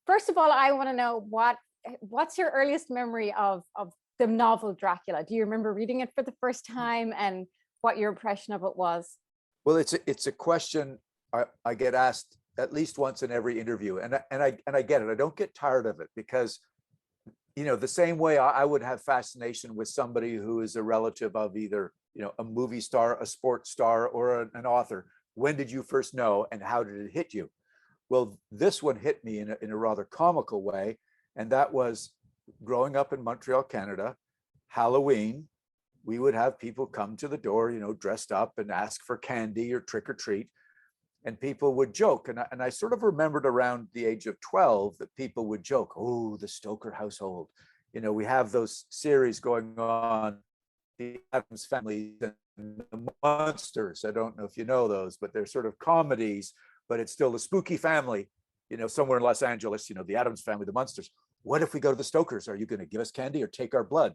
First of all, I want to know what's your earliest memory of the novel Dracula? Do you remember reading it for the first time and what your impression of it was? Well, it's a question I get asked at least once in every interview, and I get it. I don't get tired of it because, the same way I would have fascination with somebody who is a relative of either, a movie star, a sports star, or an author. When did you first know, and how did it hit you? Well, this one hit me in a rather comical way, and that was growing up in Montreal, Canada. Halloween, we would have people come to the door, dressed up and ask for candy or trick or treat. And people would joke. And I sort of remembered around the age of 12 that people would joke, oh, the Stoker household. We have those series going on, the Addams Family and the Monsters. I don't know if you know those, but they're sort of comedies, but it's still a spooky family, somewhere in Los Angeles, the Addams Family, the Monsters. What if we go to the Stokers? Are you going to give us candy or take our blood?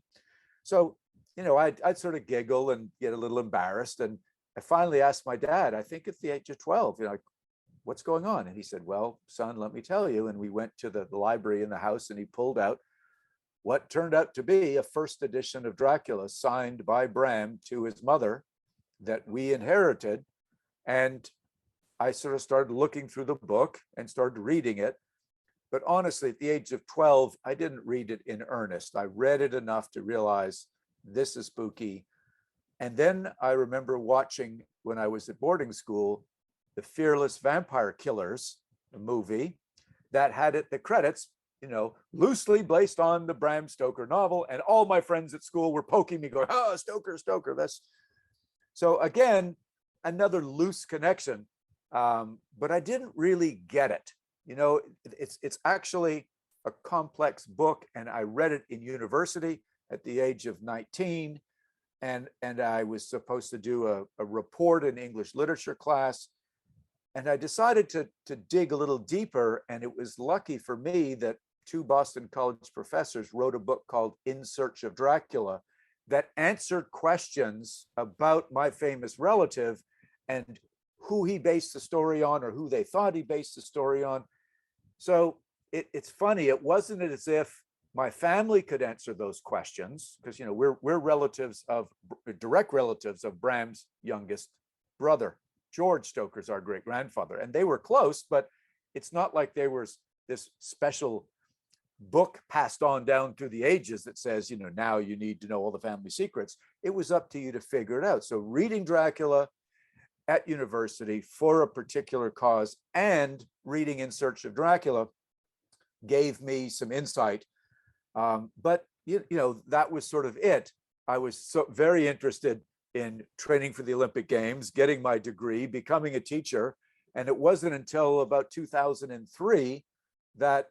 So, I'd sort of giggle and get a little embarrassed. And I finally asked my dad, I think at the age of 12, what's going on? And he said, well, son, let me tell you. And we went to the library in the house, and he pulled out what turned out to be a first edition of Dracula signed by Bram to his mother that we inherited. And I sort of started looking through the book and started reading it. But honestly, at the age of 12, I didn't read it in earnest. I read it enough to realize this is spooky. And then I remember watching, when I was at boarding school, The Fearless Vampire Killers, a movie that had the credits, loosely based on the Bram Stoker novel. And all my friends at school were poking me, going, oh, Stoker. That's so, again, another loose connection. But I didn't really get it. It's actually a complex book, and I read it in university at the age of 19. And I was supposed to do a report in English literature class. And I decided to dig a little deeper. And it was lucky for me that two Boston College professors wrote a book called In Search of Dracula that answered questions about my famous relative and who he based the story on, or who they thought he based the story on. So it's funny, it wasn't as if my family could answer those questions, because we're direct relatives of Bram's youngest brother. George Stoker's our great grandfather, and they were close, but it's not like there was this special book passed on down through the ages that says, now you need to know all the family secrets. It was up to you to figure it out. So reading Dracula at university for a particular cause and reading In Search of Dracula gave me some insight. But that was sort of it. I was so very interested in training for the Olympic Games, getting my degree, becoming a teacher. And it wasn't until about 2003 that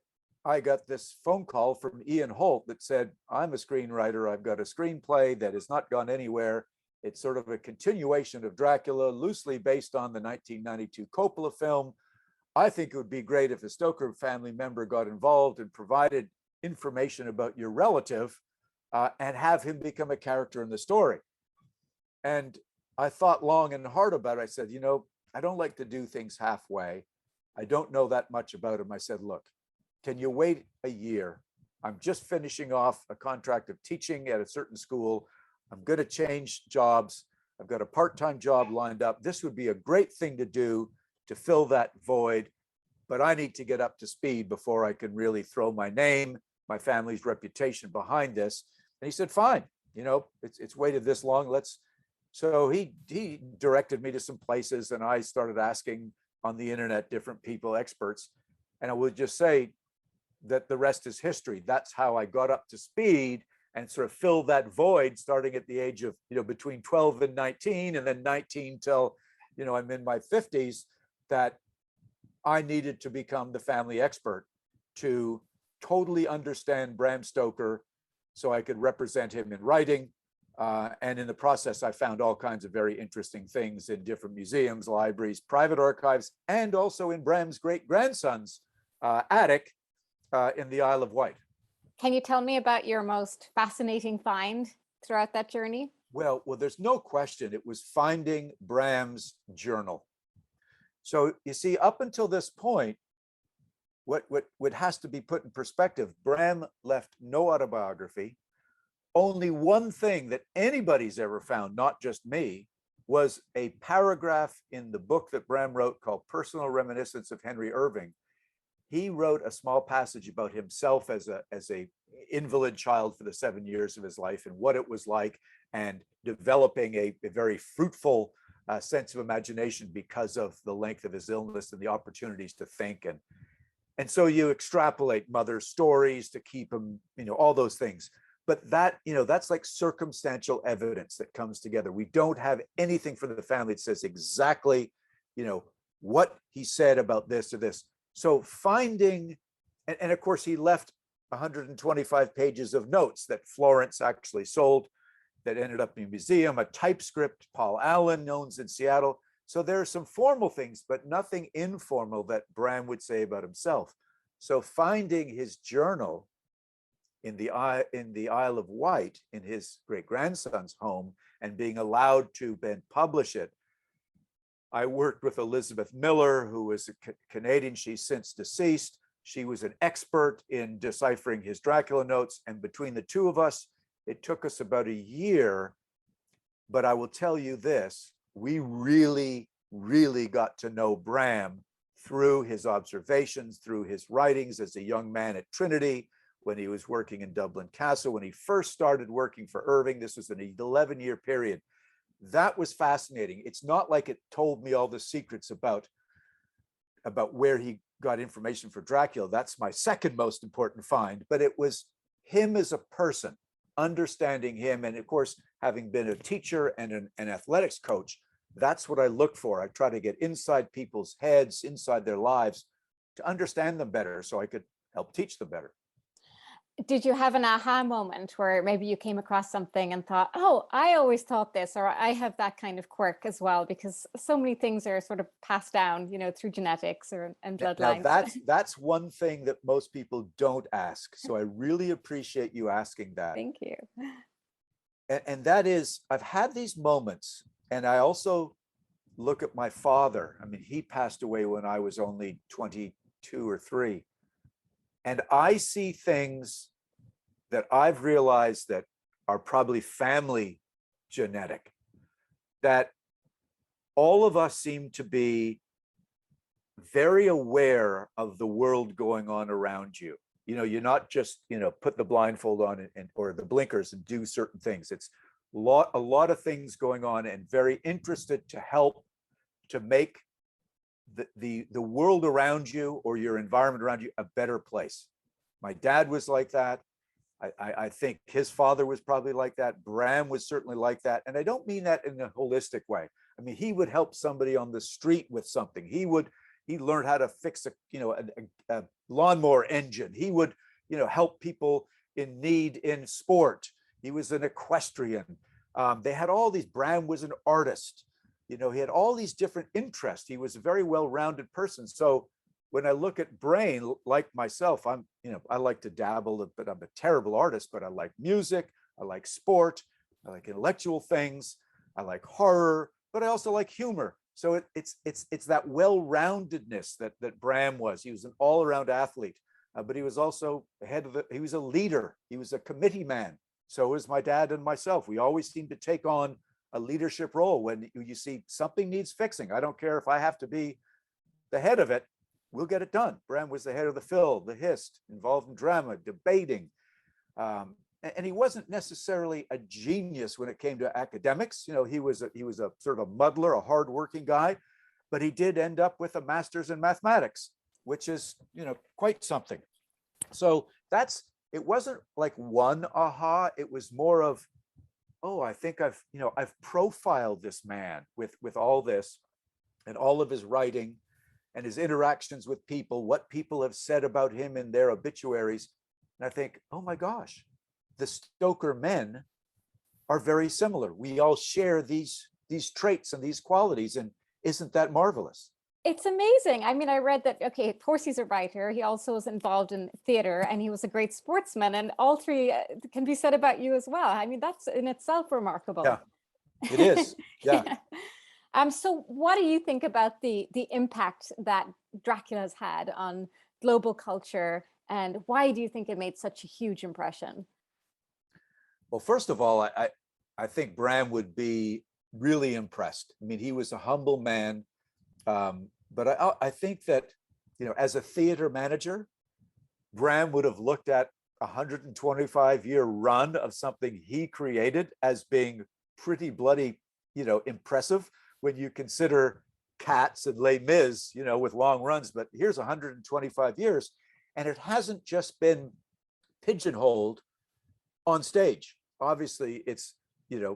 I got this phone call from Ian Holt that said, I'm a screenwriter. I've got a screenplay that has not gone anywhere. It's sort of a continuation of Dracula, loosely based on the 1992 Coppola film. I think it would be great if a Stoker family member got involved and provided information about your relative, and have him become a character in the story. And I thought long and hard about it. I said, I don't like to do things halfway. I don't know that much about him. I said, look, can you wait a year? I'm just finishing off a contract of teaching at a certain school. I'm going to change jobs. I've got a part-time job lined up. This would be a great thing to do to fill that void, but I need to get up to speed before I can really throw my name, my family's reputation behind this. And he said, fine, it's waited this long. So he directed me to some places, and I started asking on the internet, different people, experts. And I would just say that the rest is history. That's how I got up to speed and sort of filled that void, starting at the age of, between 12 and 19, and then 19 till, I'm in my 50s, that I needed to become the family expert to totally understand Bram Stoker so I could represent him in writing. And in the process, I found all kinds of very interesting things in different museums, libraries, private archives, and also in Bram's great-grandson's attic in the Isle of Wight. Can you tell me about your most fascinating find throughout that journey? Well, there's no question. It was finding Bram's journal. So you see, up until this point, what has to be put in perspective, Bram left no autobiography. Only one thing that anybody's ever found, not just me, was a paragraph in the book that Bram wrote called Personal Reminiscence of Henry Irving. He wrote a small passage about himself as a invalid child for the 7 years of his life and what it was like, and developing a very fruitful sense of imagination because of the length of his illness and the opportunities to think. And so you extrapolate mother's stories to keep him, all those things. But that, that's like circumstantial evidence that comes together. We don't have anything for the family that says exactly, what he said about this or this. So finding, and of course he left 125 pages of notes that Florence actually sold that ended up in a museum, a typescript Paul Allen owns in Seattle. So there are some formal things, but nothing informal that Bram would say about himself. So finding his journal in the Isle of Wight in his great-grandson's home and being allowed to then publish it. I worked with Elizabeth Miller, who was a Canadian. She's since deceased. She was an expert in deciphering his Dracula notes. And between the two of us, it took us about a year. But I will tell you this, we really, really got to know Bram through his observations, through his writings as a young man at Trinity, when he was working in Dublin Castle, when he first started working for Irving. This was an 11-year period. That was fascinating. It's not like it told me all the secrets about where he got information for Dracula. That's my second most important find, but it was him as a person, understanding him. And of course, having been a teacher and an athletics coach, that's what I look for. I try to get inside people's heads, inside their lives, to understand them better so I could help teach them better. Did you have an aha moment where maybe you came across something and thought, oh, I always thought this, or I have that kind of quirk as well? Because so many things are sort of passed down, through genetics and bloodlines. Now that's one thing that most people don't ask. So I really appreciate you asking that. Thank you. And that is, I've had these moments, and I also look at my father. I mean, he passed away when I was only 22 or 3. And I see things that I've realized that are probably family genetic, that all of us seem to be very aware of the world going on around you. You're not just, put the blindfold on or the blinkers and do certain things. It's a lot of things going on, and very interested to help to make the world around you or your environment around you a better place. My dad was like that. I think his father was probably like that. Bram was certainly like that. And I don't mean that in a holistic way. I mean, he would help somebody on the street with something. He learned how to fix a lawnmower engine. He would, help people in need in sport. He was an equestrian. They had all these, Bram was an artist. He had all these different interests. He was a very well-rounded person. So when I look at Brain, like myself, I like to dabble, but I'm a terrible artist, but I like music, I like sport, I like intellectual things, I like horror, but I also like humor. So it's that well-roundedness that Bram was. He was an all-around athlete, but he was also he was a leader. He was a committee man. So was my dad and myself. We always seemed to take on a leadership role when you see something needs fixing. I don't care if I have to be the head of it, we'll get it done. Bram was the head of the Phil, the Hist, involved in drama, debating. And he wasn't necessarily a genius when it came to academics. He was a sort of a muddler, a hardworking guy, but he did end up with a master's in mathematics, which is, quite something. So it wasn't like one aha, it was more of, oh, I think I've profiled this man with all this and all of his writing and his interactions with people, what people have said about him in their obituaries. And I think, oh my gosh, the Stoker men are very similar. We all share these traits and these qualities. And isn't that marvelous? It's amazing. I mean, I read that, okay, of course he's a writer. He also was involved in theater, and he was a great sportsman. And all three can be said about you as well. I mean, that's in itself remarkable. Yeah, it is. Yeah. So what do you think about the impact that Dracula has had on global culture, and why do you think it made such a huge impression? Well, first of all, I think Bram would be really impressed. I mean, he was a humble man, but I think that, as a theater manager, Bram would have looked at a 125-year run of something he created as being pretty bloody, impressive when you consider Cats and Les Mis, with long runs. But here's 125 years, and it hasn't just been pigeonholed on stage. Obviously, it's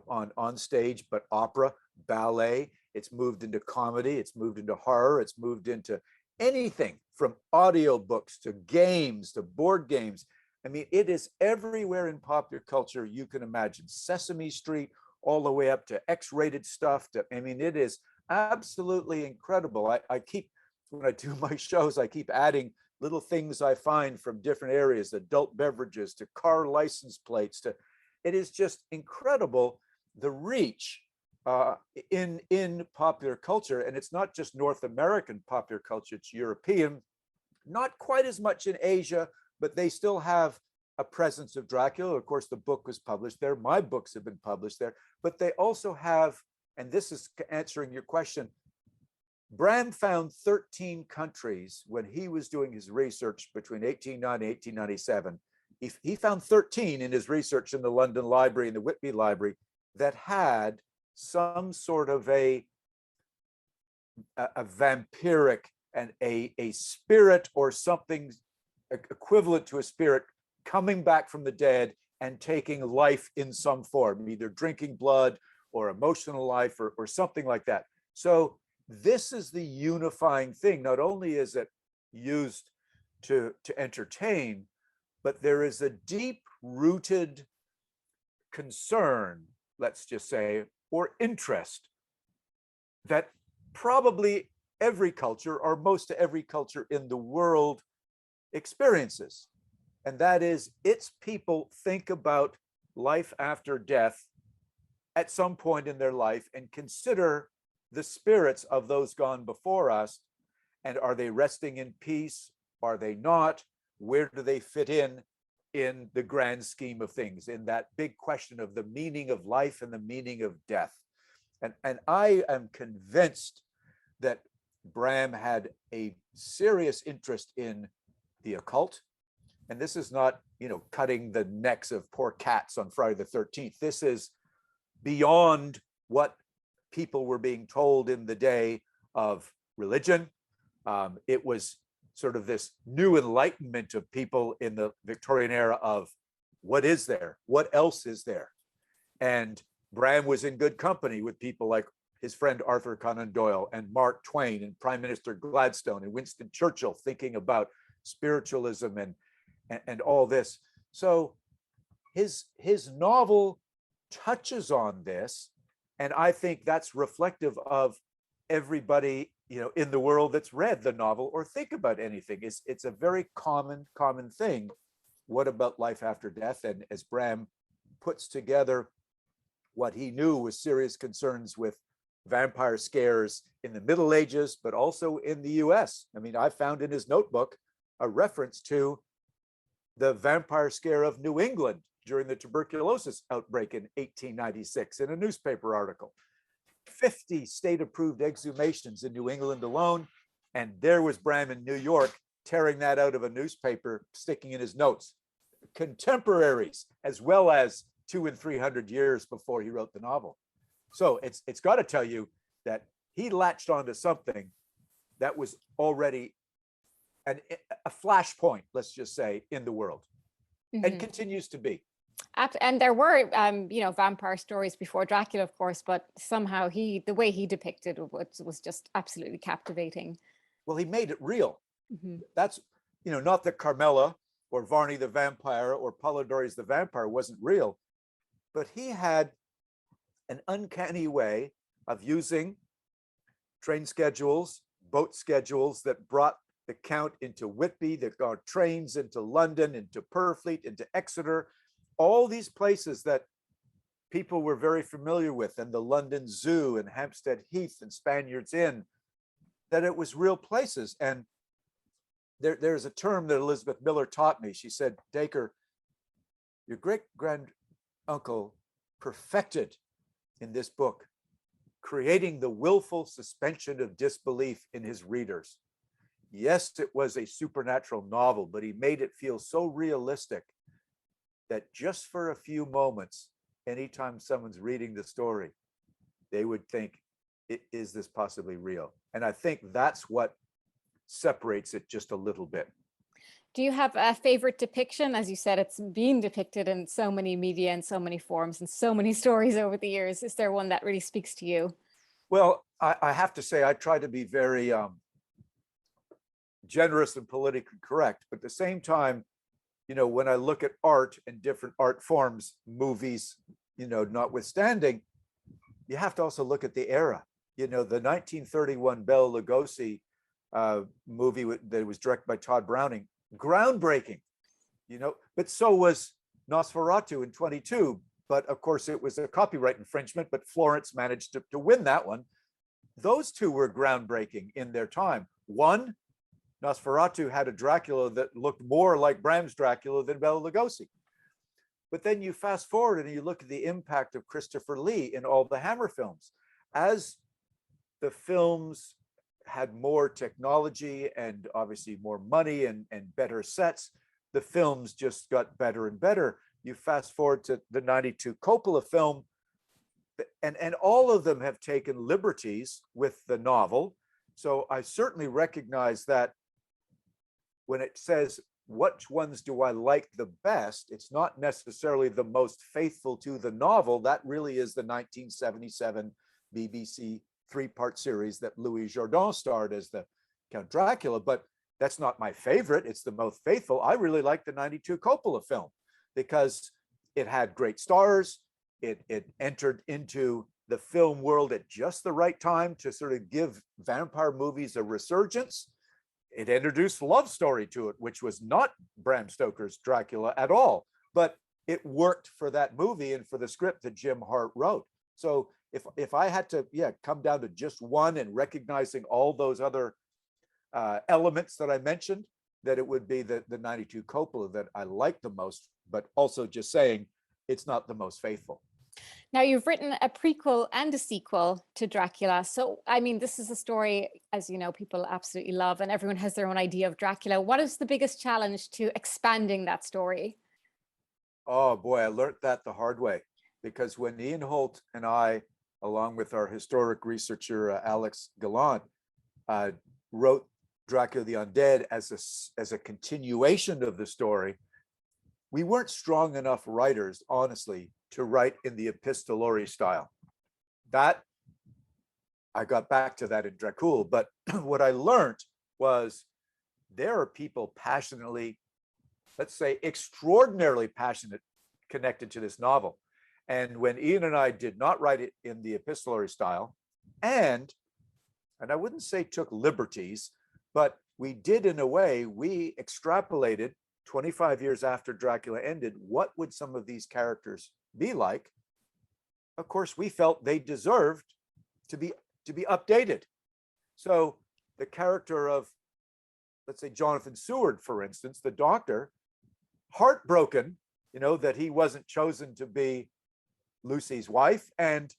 on stage, but opera, ballet. It's moved into comedy. It's moved into horror. It's moved into anything from audiobooks to games to board games. I mean, it is everywhere in popular culture you can imagine. Sesame Street, all the way up to X-rated stuff. It is absolutely incredible. I keep, when I do my shows, I keep adding little things I find from different areas, adult beverages to car license plates to, it is just incredible, the reach in popular culture. And it's not just North American popular culture, it's European, not quite as much in Asia, but they still have a presence of Dracula. Of course, the book was published there. My books have been published there, but they also have, and this is answering your question, Bram found 13 countries when he was doing his research between 1890 and 1897. He found 13 in his research in the London Library and the Whitby Library that had some sort of a vampiric and a spirit or something equivalent to a spirit coming back from the dead and taking life in some form, either drinking blood or emotional life or something like that. So this is the unifying thing. Not only is it used to entertain, but there is a deep-rooted concern, let's just say, or interest that probably every culture or most every culture in the world experiences. And that is, its people think about life after death at some point in their life and consider the spirits of those gone before us. And are they resting in peace? Are they not? Where do they fit in the grand scheme of things, in that big question of the meaning of life and the meaning of death? And I am convinced that Bram had a serious interest in the occult. And this is not, cutting the necks of poor cats on Friday the 13th. This is beyond what people were being told in the day of religion. It was sort of this new enlightenment of people in the Victorian era of what is there? What else is there? And Bram was in good company with people like his friend Arthur Conan Doyle and Mark Twain and Prime Minister Gladstone and Winston Churchill, thinking about spiritualism and all this. So his novel touches on this, and I think that's reflective of everybody in the world that's read the novel or think about anything. It's a very common thing. What about life after death? And as Bram puts together what he knew was serious concerns with vampire scares in the Middle Ages, but also in the US. I mean, I found in his notebook a reference to the vampire scare of New England during the tuberculosis outbreak in 1896 in a newspaper article. 50 state-approved exhumations in New England alone. And there was Bram in New York tearing that out of a newspaper, sticking in his notes. Contemporaries, as well as 200 and 300 years before he wrote the novel. So it's got to tell you that he latched onto something that was already a flashpoint, let's just say, in the world, and continues to be. And there were, vampire stories before Dracula, of course, but somehow the way he depicted it was just absolutely captivating. Well, he made it real. That's, not that Carmela or Varney the Vampire or Polidori's the Vampire wasn't real, but he had an uncanny way of using train schedules, boat schedules that brought the Count into Whitby, that got trains into London, into Purfleet, into Exeter, all these places that people were very familiar with, and the London Zoo and Hampstead Heath and Spaniards Inn, that it was real places. And there's a term that Elizabeth Miller taught me. She said, Dacre, your great-granduncle perfected in this book, creating the willful suspension of disbelief in his readers. Yes, it was a supernatural novel, but he made it feel so realistic that just for a few moments, anytime someone's reading the story, they would think, is this possibly real? And I think that's what separates it just a little bit. Do you have a favorite depiction? As you said, it's been depicted in so many media and so many forms and so many stories over the years. Is there one that really speaks to you? Well, I have to say, I try to be very generous and politically correct, but at the same time, you know, when I look at art and different art forms, movies, you know, notwithstanding, you have to also look at the era. You know, the 1931 Bela Lugosi movie that was directed by Todd Browning, groundbreaking, you know, but so was Nosferatu in 22. But of course, it was a copyright infringement, but Florence managed to win that one. Those two were groundbreaking in their time. One, Nosferatu had a Dracula that looked more like Bram's Dracula than Bela Lugosi. But then you fast forward and you look at the impact of Christopher Lee in all the Hammer films. As the films had more technology and obviously more money and better sets, the films just got better and better. You fast forward to the 92 Coppola film, and all of them have taken liberties with the novel. So I certainly recognize that when it says, which ones do I like the best, it's not necessarily the most faithful to the novel. That really is the 1977 BBC three-part series that Louis Jourdan starred as the Count Dracula, but that's not my favorite. It's the most faithful. I really like the 92 Coppola film because it had great stars. It entered into the film world at just the right time to sort of give vampire movies a resurgence. It introduced love story to it, which was not Bram Stoker's Dracula at all, but it worked for that movie and for the script that Jim Hart wrote. So if I had to, come down to just one and recognizing all those other elements that I mentioned, that it would be the 92 Coppola that I like the most, but also just saying it's not the most faithful. Now, you've written a prequel and a sequel to Dracula. So, I mean, this is a story, as you know, people absolutely love, and everyone has their own idea of Dracula. What is the biggest challenge to expanding that story? Oh boy, I learned that the hard way, because when Ian Holt and I, along with our historic researcher, Alex Gallant, wrote Dracula the Undead as a continuation of the story, we weren't strong enough writers, honestly, to write in the epistolary style. That, I got back to that in Dracula, but what I learned was there are people passionately, let's say extraordinarily passionate, connected to this novel. And when Ian and I did not write it in the epistolary style, and I wouldn't say took liberties, but we did in a way, we extrapolated 25 years after Dracula ended, what would some of these characters be like? Of course, we felt they deserved to be updated. So the character of, let's say, Jonathan Seward, for instance, the doctor, heartbroken, you know, that he wasn't chosen to be Lucy's wife, and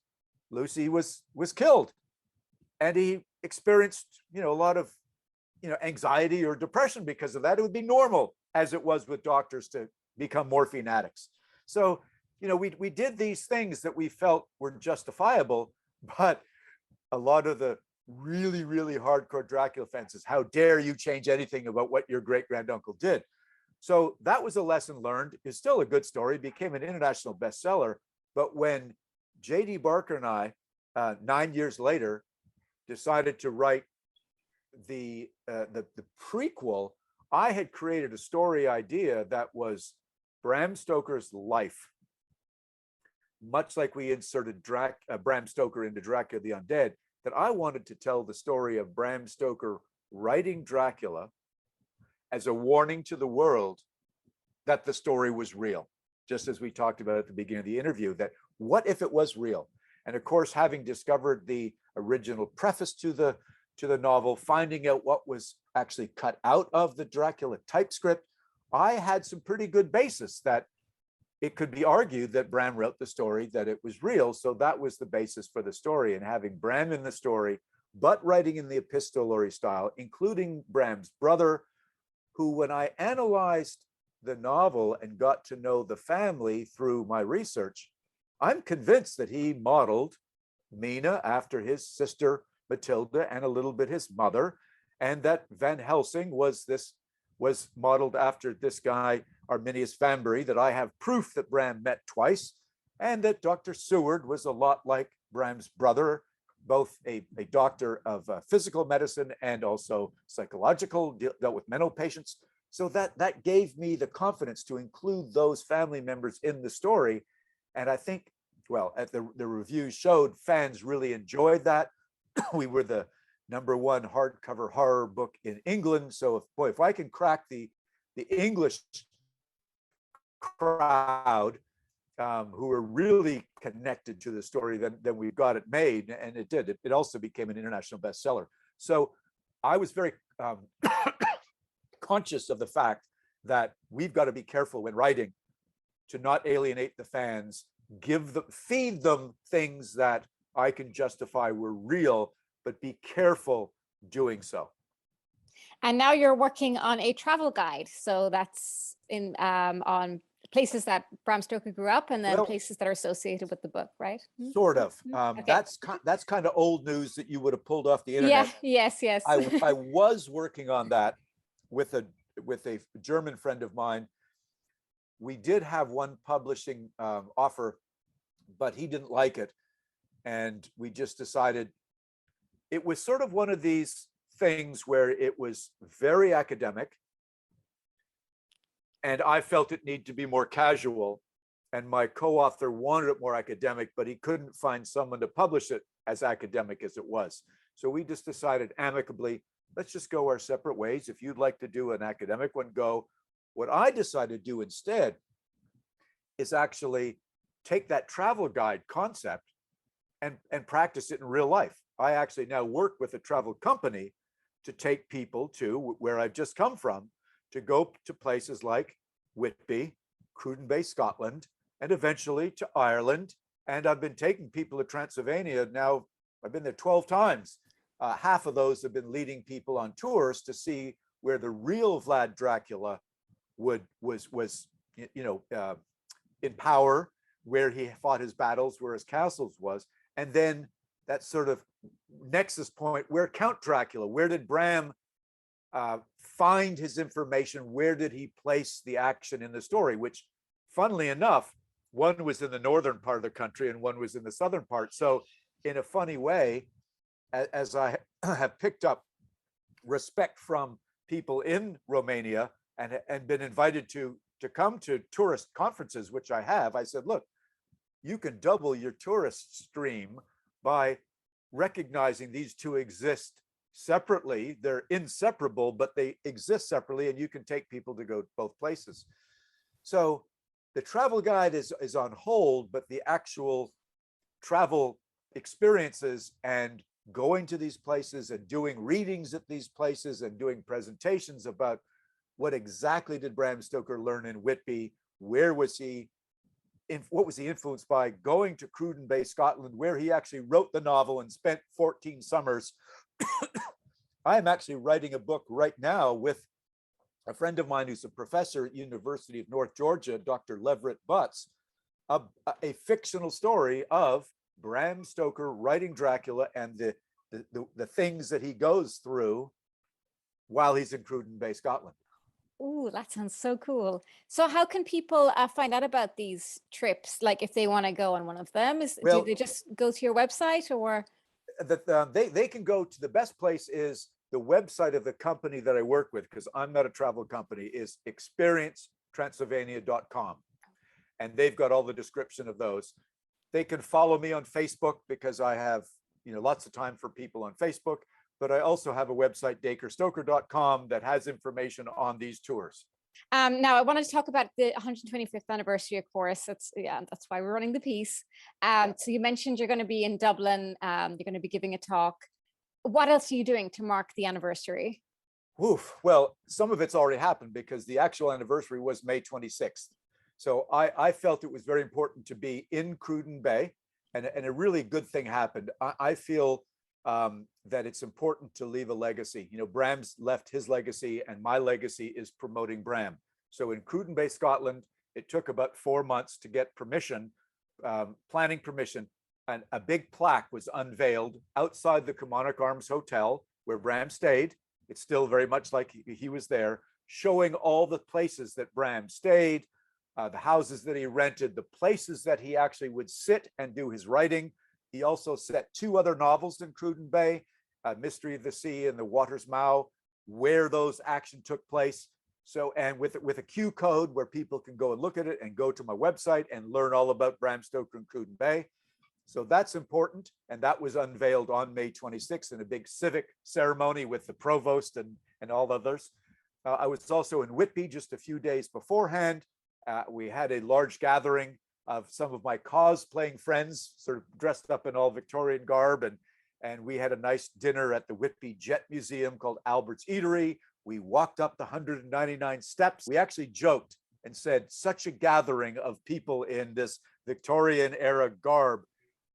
Lucy was killed, and he experienced, you know, a lot of, you know, anxiety or depression because of that. It would be normal, as it was with doctors, to become morphine addicts. So, you know, we did these things that we felt were justifiable, but a lot of the really, really hardcore Dracula fans is, how dare you change anything about what your great-granduncle did? So that was a lesson learned. It's still a good story, became an international bestseller. But when J.D. Barker and I, 9 years later, decided to write the prequel, I had created a story idea that was Bram Stoker's life, much like we inserted Bram Stoker into Dracula the Undead, that I wanted to tell the story of Bram Stoker writing Dracula as a warning to the world that the story was real, just as we talked about at the beginning of the interview, that what if it was real? And of course, having discovered the original preface to to the novel, finding out what was actually cut out of the Dracula typescript, I had some pretty good basis that it could be argued that Bram wrote the story, that it was real. So that was the basis for the story. And having Bram in the story, but writing in the epistolary style, including Bram's brother, who, when I analyzed the novel and got to know the family through my research, I'm convinced that he modeled Mina after his sister Matilda and a little bit his mother, and that Van Helsing was modeled after this guy Arminius Vanbury, that I have proof that Bram met twice, and that Dr. Seward was a lot like Bram's brother, both a doctor of physical medicine and also psychological, dealt with mental patients. So that gave me the confidence to include those family members in the story. And I think, well, at the reviews showed fans really enjoyed that. We were the #1 hardcover horror book in England. So if I can crack the English crowd, who were really connected to the story, then we got it made, and it did. It also became an international bestseller. So I was very conscious of the fact that we've got to be careful when writing to not alienate the fans, feed them things that I can justify were real, but be careful doing so. And now you're working on a travel guide. So that's in on places that Bram Stoker grew up, and then places that are associated with the book, right? Sort of. Okay. That's kind of old news that you would have pulled off the internet. Yeah, yes. I was working on that with a German friend of mine. We did have one publishing offer, but he didn't like it. And we just decided it was sort of one of these things where it was very academic, and I felt it needed to be more casual. And my co-author wanted it more academic, but he couldn't find someone to publish it as academic as it was. So we just decided amicably, let's just go our separate ways. If you'd like to do an academic one, go. What I decided to do instead is actually take that travel guide concept and practice it in real life. I actually now work with a travel company to take people to where I've just come from, to go to places like Whitby, Cruden Bay, Scotland, and eventually to Ireland. And I've been taking people to Transylvania now. I've been there 12 times. Half of those have been leading people on tours to see where the real Vlad Dracula was in power, where he fought his battles, where his castles was. And then that sort of nexus point, where Count Dracula, where did Bram find his information? Where did he place the action in the story? Which, funnily enough, one was in the northern part of the country and one was in the southern part. So in a funny way, as I have picked up respect from people in Romania and been invited to come to tourist conferences, which I have, I said, look, you can double your tourist stream by recognizing these two exist separately. They're inseparable, but they exist separately, and you can take people to go both places. So the travel guide is on hold, but the actual travel experiences and going to these places and doing readings at these places and doing presentations about what exactly did Bram Stoker learn in Whitby, where was he, what was he influenced by, going to Cruden Bay, Scotland, where he actually wrote the novel and spent 14 summers. I am actually writing a book right now with a friend of mine who's a professor at University of North Georgia, Dr. Leverett Butts, a fictional story of Bram Stoker writing Dracula and the things that he goes through while he's in Cruden Bay, Scotland. Oh, that sounds so cool. So how can people find out about these trips? Like if they want to go on one of them, do they just go to your website, or? They can go to, the best place is the website of the company that I work with, because I'm not a travel company, is experiencetransylvania.com. And they've got all the description of those. They can follow me on Facebook, because I have lots of time for people on Facebook. But I also have a website, dacrestoker.com, that has information on these tours. Now I wanted to talk about the 125th anniversary, of course. That's why we're running the piece. So you mentioned you're going to be in Dublin. You're going to be giving a talk. what else are you doing to mark the anniversary? Oof. Well, some of it's already happened because the actual anniversary was May 26th. So I felt it was very important to be in Cruden Bay, and a really good thing happened. I feel that it's important to leave a legacy. You know, Bram's left his legacy, and my legacy is promoting Bram. So in Cruden Bay, Scotland, it took about 4 months to get permission, planning permission, and a big plaque was unveiled outside the Kilmarnock Arms Hotel where Bram stayed. It's still very much like he was there, showing all the places that Bram stayed, the houses that he rented, the places that he actually would sit and do his writing. He also set 2 other novels in Cruden Bay, Mystery of the Sea and The Water's Mouth, where those action took place. So, and with a Q code where people can go and look at it and go to my website and learn all about Bram Stoker and Cruden Bay. So that's important. And that was unveiled on May 26th in a big civic ceremony with the provost and all others. I was also in Whitby just a few days beforehand. We had a large gathering of some of my cosplaying friends, sort of dressed up in all Victorian garb. And we had a nice dinner at the Whitby Jet Museum called Albert's Eatery. We walked up the 199 steps. We actually joked and said, such a gathering of people in this Victorian era garb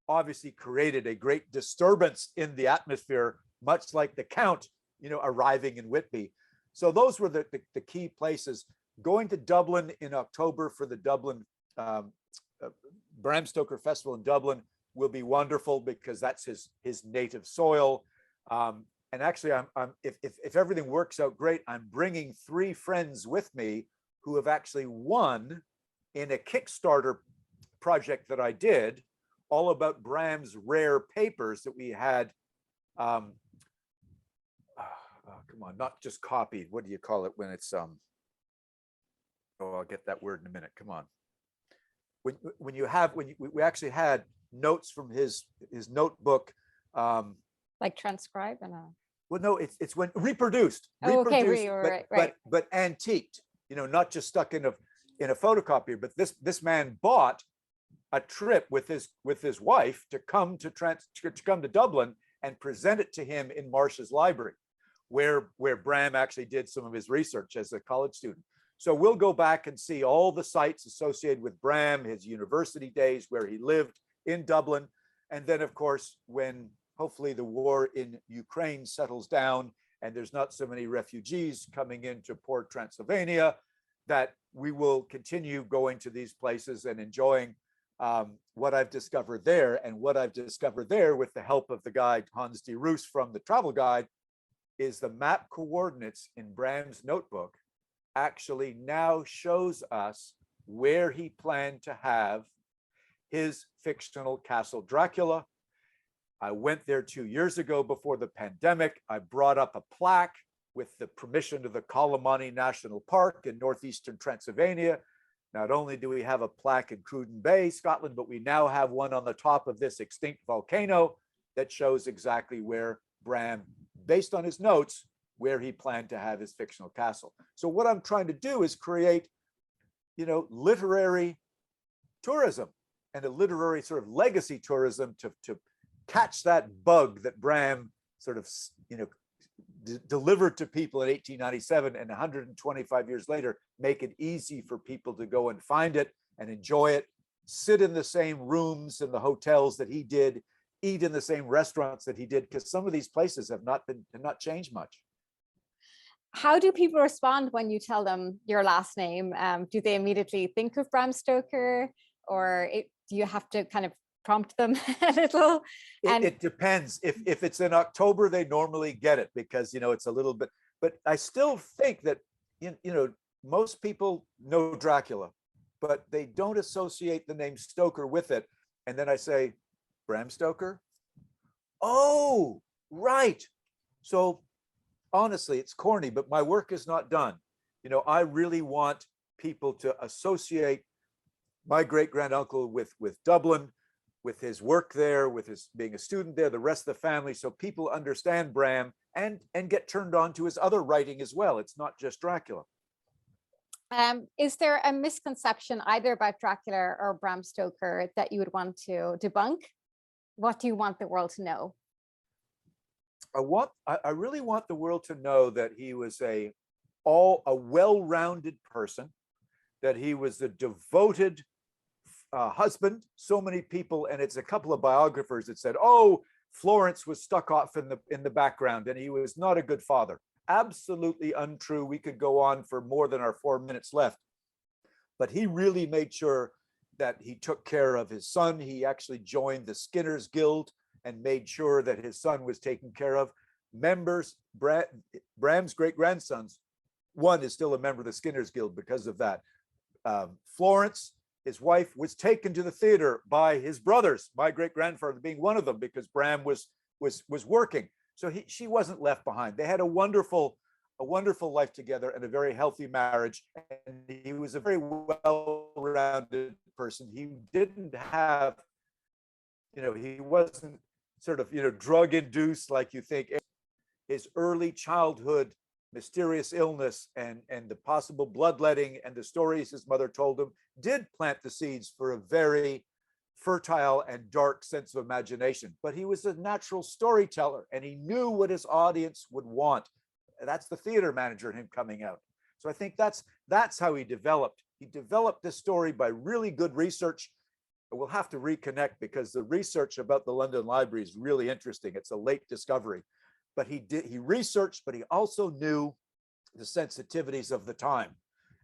obviously created a great disturbance in the atmosphere, much like the Count, you know, arriving in Whitby. So those were the key places. Going to Dublin in October for the Dublin Bram Stoker Festival in Dublin will be wonderful because that's his native soil. And actually, if everything works out great, I'm bringing 3 friends with me who have actually won in a Kickstarter project that I did, all about Bram's rare papers that we had. Come on, not just copied. What do you call it when it's oh, I'll get that word in a minute. Come on. When we actually had notes from his notebook. Like transcribe and well, no, it's when reproduced, oh, okay, right. But antiqued, you know, not just stuck in a photocopier. But this man bought a trip with his wife to come to Dublin and present it to him in Marsh's library, where Bram actually did some of his research as a college student. So we'll go back and see all the sites associated with Bram, his university days, where he lived in Dublin. And then, of course, when hopefully the war in Ukraine settles down and there's not so many refugees coming into Port Transylvania, that we will continue going to these places and enjoying what I've discovered there. And what I've discovered there, with the help of the guide Hans de Roos from the travel guide, is the map coordinates in Bram's notebook actually now shows us where he planned to have his fictional castle Dracula. I went there 2 years ago before the pandemic. I brought up a plaque with the permission of the Colomani National Park in northeastern Transylvania. Not only do we have a plaque in Cruden Bay, Scotland, but we now have one on the top of this extinct volcano that shows exactly where Bram, based on his notes, where he planned to have his fictional castle. So what I'm trying to do is create, you know, literary tourism and a literary sort of legacy tourism to catch that bug that Bram sort of, you know, delivered to people in 1897, and 125 years later, make it easy for people to go and find it and enjoy it, sit in the same rooms in the hotels that he did, eat in the same restaurants that he did, because some of these places have not changed much. How do people respond when you tell them your last name? Do they immediately think of Bram Stoker, or do you have to kind of prompt them a little? It depends. If it's in October, they normally get it because, you know, it's a little bit, but I still think that, you know, most people know Dracula, but they don't associate the name Stoker with it. And then I say, Bram Stoker? Oh, right. So honestly, it's corny, but my work is not done. You know, I really want people to associate my great-granduncle with Dublin, with his work there, with his being a student there, the rest of the family, so people understand Bram and get turned on to his other writing as well. It's not just Dracula. Is there a misconception either about Dracula or Bram Stoker that you would want to debunk? What do you want the world to know? I really want the world to know that he was a well-rounded person, that he was a devoted husband. So many people, and it's a couple of biographers that said, "Oh, Florence was stuck off in the background, and he was not a good father." Absolutely untrue. We could go on for more than our 4 minutes left, but he really made sure that he took care of his son. He actually joined the Skinners Guild and made sure that his son was taken care of. Members, Bram's great-grandsons, one is still a member of the Skinners Guild because of that. Florence, his wife, was taken to the theater by his brothers, my great-grandfather being one of them, because Bram was working. So she wasn't left behind. They had a wonderful life together and a very healthy marriage. And he was a very well-rounded person. He didn't have, he wasn't sort of, drug-induced like you think. His early childhood mysterious illness and the possible bloodletting and the stories his mother told him did plant the seeds for a very fertile and dark sense of imagination. But he was a natural storyteller, and he knew what his audience would want. That's the theater manager in him coming out. So I think that's how he developed. He developed this story by really good research. We'll have to reconnect because the research about the London Library is really interesting. It's a late discovery. But he researched, but he also knew the sensitivities of the time.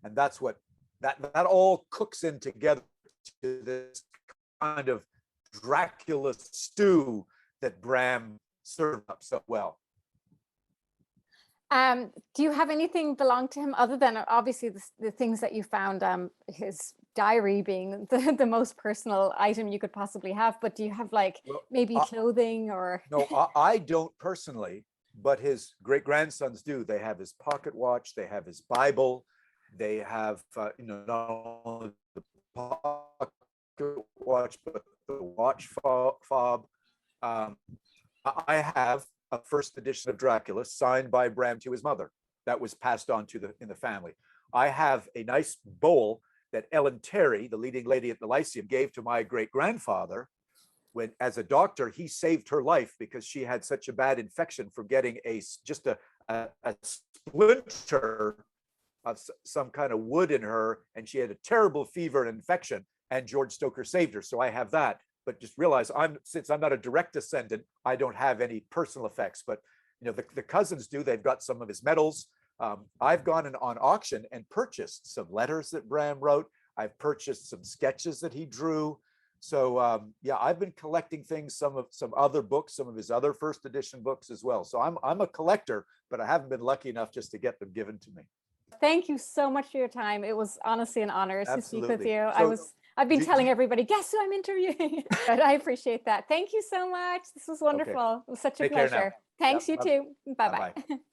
And that's what that all cooks in together to this kind of Dracula stew that Bram served up so well. Do you have anything belong to him other than obviously the things that you found, his diary being the most personal item you could possibly have, but do you have maybe clothing or? No, I don't personally, but his great-grandsons do. They have his pocket watch, they have his Bible, they have, not only the pocket watch, but the watch fob. I have a first edition of Dracula signed by Bram to his mother that was passed on in the family. I have a nice bowl that Ellen Terry, the leading lady at the Lyceum, gave to my great-grandfather when, as a doctor, he saved her life because she had such a bad infection from getting just a splinter of some kind of wood in her, and she had a terrible fever and infection, and George Stoker saved her. So I have that. But just realize since I'm not a direct descendant, I don't have any personal effects. But the cousins do. They've got some of his medals. I've gone on auction and purchased some letters that Bram wrote. I've purchased some sketches that he drew. So yeah, I've been collecting things, some other books, some of his other first edition books as well. So I'm a collector, but I haven't been lucky enough just to get them given to me. Thank you so much for your time. It was honestly an honor to speak with you. So, I've been telling everybody, guess who I'm interviewing? But I appreciate that. Thank you so much. This was wonderful. Okay. It was such a pleasure. Thanks, you too. Bye-bye.